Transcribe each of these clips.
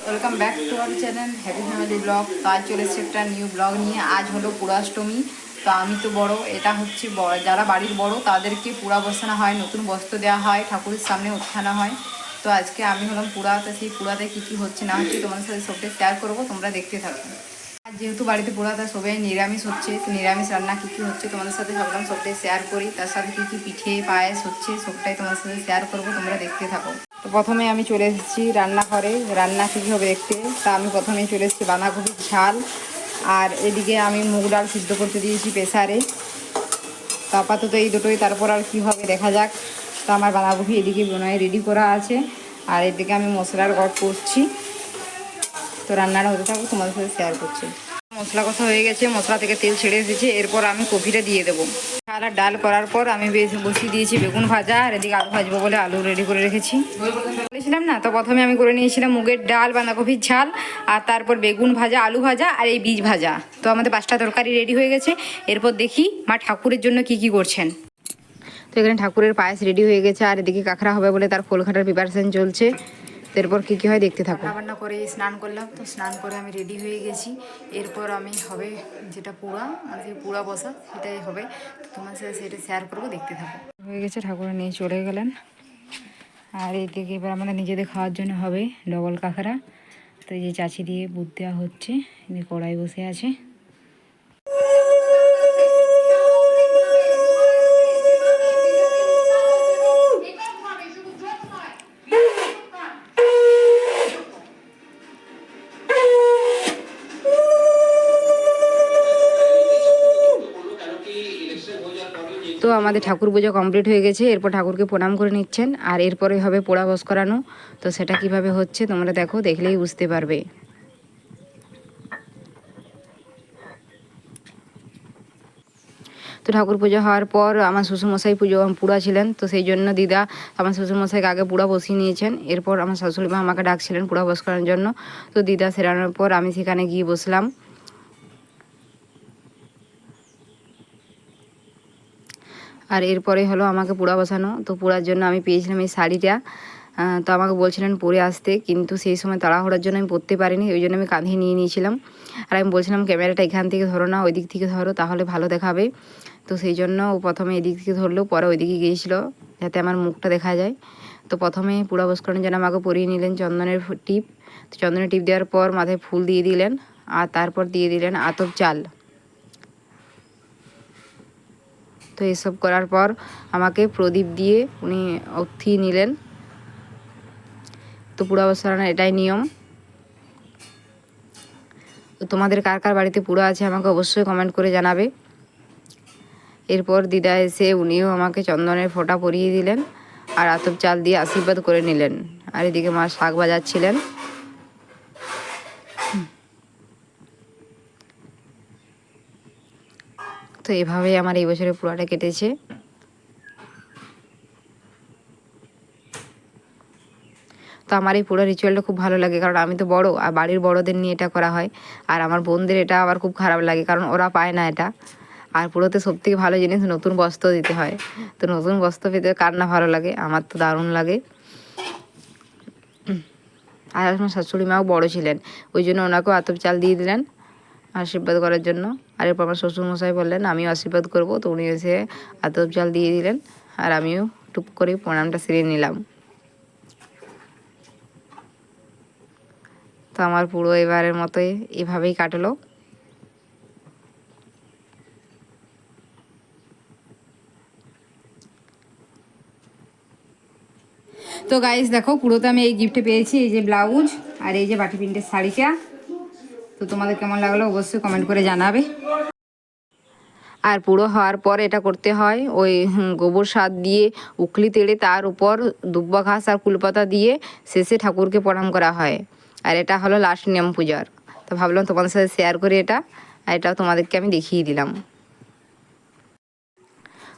Welcome back to our channel happy family blog. তো আজ চলে এসেছে একটা নিউ ব্লগ নিয়ে। আজ হলো পুরাষ্টমী। তো আমি তো বড়, এটা হচ্ছে যারা বাড়ির বড় তাদেরকে পুরা বসানো হয়, নতুন বস্ত্র দেওয়া হয়, ঠাকুরের সামনে উত্থানা হয়। তো আজকে আমি হলাম পুরা, তো সেই পুরাতে কী কী হচ্ছে না হচ্ছে তোমাদের সাথে সবটাই শেয়ার করবো, তোমরা দেখতে থাকো। আর যেহেতু বাড়িতে পুরাতে সবাই নিরামিষ হচ্ছে, তো নিরামিষ রান্না কী কী হচ্ছে তোমাদের সাথে ভাবলাম সবটাই শেয়ার করি। তার সাথে কী কী পিঠে পায়েস হচ্ছে সবটাই তোমাদের সাথে শেয়ার করবো, তোমরা দেখতে থাকো। তো প্রথমে আমি চলে এসেছি রান্নাঘরে, রান্না কী হবে দেখতে। তা আমি প্রথমেই চলে এসেছি বাঁধাকপির ঝাল, আর এদিকে আমি মুগ ডাল সিদ্ধ করতে দিয়েছি প্রেসারে। তো আপাতত এই দুটোই, তারপর আর কী হবে দেখা যাক। তো আমার বাঁধাকপি এদিকে বোনায় রেডি করা আছে, আর এদিকে আমি মশলার গড় করছি। তো রান্নাটা হতে থাকুক, তোমাদের সাথে শেয়ার করছি। মশলা কষা হয়ে গেছে, মশলা থেকে তেল ছেড়ে এসেছে, এরপর আমি কপিটা দিয়ে দেবো। আর ডাল করার পর আমি বসিয়ে দিয়েছি বেগুন ভাজা, আর এদিকে আলু ভাজবো বলে আলু রেডি করে রেখেছি। বলেছিলাম না, তো প্রথমে আমি করে নিয়েছিলাম মুগের ডাল, বাঁধাকপির ঝাল, আর তারপর বেগুন ভাজা, আলু ভাজা, আর এই বীজ ভাজা। তো আমাদের 5টা তরকারি রেডি হয়ে গেছে। এরপর দেখি মা ঠাকুরের জন্য কি কি করছেন। তো এখানে ঠাকুরের পায়েস রেডি হয়ে গেছে, আর এদিকে কাঁকড়া হবে বলে তার খোল ঘাটার প্রিপারেশন চলছে। এরপর কী কী হয় দেখতে থাকো। রান্না করে স্নান করলাম, তো স্নান করে আমি রেডি হয়ে গেছি। এরপর আমি হবে যেটা পুরা, মানে পুরা বসা, সেটাই হবে। তো তোমার সাথে সেটা শেয়ার করবো, দেখতে থাকো। হয়ে গেছে, ঠাকুর নিয়ে চলে গেলেন। আর এইদিকে এবার আমাদের নিজেদের খাওয়ার জন্য হবে ডবল কাঁকড়া। তো এই যে চাচি দিয়ে বুট দেওয়া হচ্ছে, কড়াই বসে আছে। তো আমাদের ঠাকুর পুজো কমপ্লিট হয়ে গেছে। এরপর ঠাকুরকে প্রণাম করে নিচ্ছেন, আর এরপরে হবে পোড়া বস করানো। তো সেটা কিভাবে হচ্ছে তোমরা দেখো, দেখলেই বুঝতে পারবে। তো ঠাকুর পুজো হওয়ার পর আমার শ্বশুরমশাই পুরা ছিলেন, তো সেই জন্য দিদা আমার শ্বশুরমশাইকে আগে পুরা বসিয়ে নিয়েছেন। এরপর আমার শাশুড়ি মা আমাকে ডাকছিলেন পুরা বস করার জন্য। তো দিদা সেরানোর পর আমি সেখানে গিয়ে বসলাম। আর এরপরে হলো আমাকে পুরা বসানো। তো পুরার জন্য আমি পেয়েছিলাম এই শাড়িটা। তো আমাকে বলছিলেন পরে আসতে, কিন্তু সেই সময় তাড়াহুড়োর জন্য আমি পরতে পারিনি, ওই জন্য আমি কাঁধে নিয়ে নিয়েছিলাম। আর আমি বলছিলাম ক্যামেরাটা এখান থেকে ধরো না, ওই দিক থেকে ধরো, তাহলে ভালো দেখাবে। তো সেই জন্য ও প্রথমে এদিক থেকে ধরলো, পরে ওই দিকে গিয়েছিলো যাতে আমার মুখটা দেখা যায়। তো প্রথমে পুরা বস করানোর জন্য আমাকে পরিয়ে নিলেন চন্দনের টিপ। তো চন্দনের টিপ দেওয়ার পর মাথায় ফুল দিয়ে দিলেন, আর তারপর দিয়ে দিলেন আতপ চাল। তো এসব করার পর আমাকে প্রদীপ দিয়ে উনি অর্থি নিলেন। তো পুরা বসানোর এটাই নিয়ম। তো তোমাদের কার কার বাড়িতে পুরা আছে আমাকে অবশ্যই কমেন্ট করে জানাবে। এরপর দিদা এসে উনিও আমাকে চন্দনের ফোঁটা পরিয়ে দিলেন, আর আতপ চাল দিয়ে আশীর্বাদ করে নিলেন। আর এদিকে মা শাক বাজাচ্ছিলেন। তো এভাবেই আমার এই বছরের পুরাটা কেটেছে। তো আমার এই পুরো রিচুয়ালটা খুব ভালো লাগে, কারণ আমি তো বড়, আর বাড়ির বড়দের নিয়ে এটা করা হয়। আর আমার বোনদের এটা আবার খুব খারাপ লাগে, কারণ ওরা পায় না এটা। আর পুরোতে সবথেকে ভালো জিনিস নতুন বস্ত্র দিতে হয়। তো নতুন বস্ত্র পেতে কার না ভালো লাগে, আমার তো দারুণ লাগে। আর আমার শাশুড়ি মাও বড় ছিলেন, ওই জন্য ওনাকেও আতপ চাল দিয়ে দিলেন আশীর্বাদ করার জন্য। আর এরপর আমার শ্বশুরমশাই বললেন আমিও আশীর্বাদ করব, তো উনি এসে আতপ চাল দিয়ে দিলেন, আর আমিও টুপ করে প্রণামটা সেরে নিলাম। তো আমার পুরো এবারের মতোই এভাবেই কাটলো। তো গাইস দেখো, পুরোতে আমি এই গিফটে পেয়েছি, এই যে ব্লাউজ আর এই যে বাটি প্রিন্টের শাড়িটা। তো তোমাদের কেমন লাগলো অবশ্যই কমেন্ট করে জানাবে। আর পুরো হওয়ার পর এটা করতে হয়, ওই গোবর সার দিয়ে উখলি তেড়ে তার উপর দুব্বা ঘাস আর কুলপাতা দিয়ে শেষে ঠাকুরকে প্রণাম করা হয়। আর এটা হলো লাস্ট নিয়ম পূজার। তো ভাবলাম তোমাদের সাথে শেয়ার করি এটা, আর এটাও তোমাদেরকে আমি দেখিয়ে দিলাম।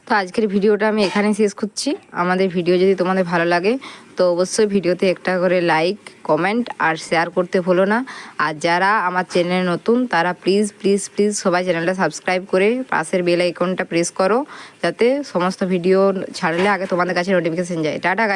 তো আজকের ভিডিওটা আমি এখানেই শেষ করছি। আমাদের ভিডিও যদি তোমাদের ভালো লাগে তো অবশ্যই ভিডিওতে একটা করে লাইক, কমেন্ট আর শেয়ার করতে ভুলো না। আর যারা আমার চ্যানেলে নতুন তারা প্লিজ প্লিজ প্লিজ সবাই চ্যানেলটা সাবস্ক্রাইব করে পাশের বেল আইকনটা প্রেস করো, যাতে সমস্ত ভিডিও ছাড়লে আগে তোমাদের কাছে নোটিফিকেশন যায়। Tata guys.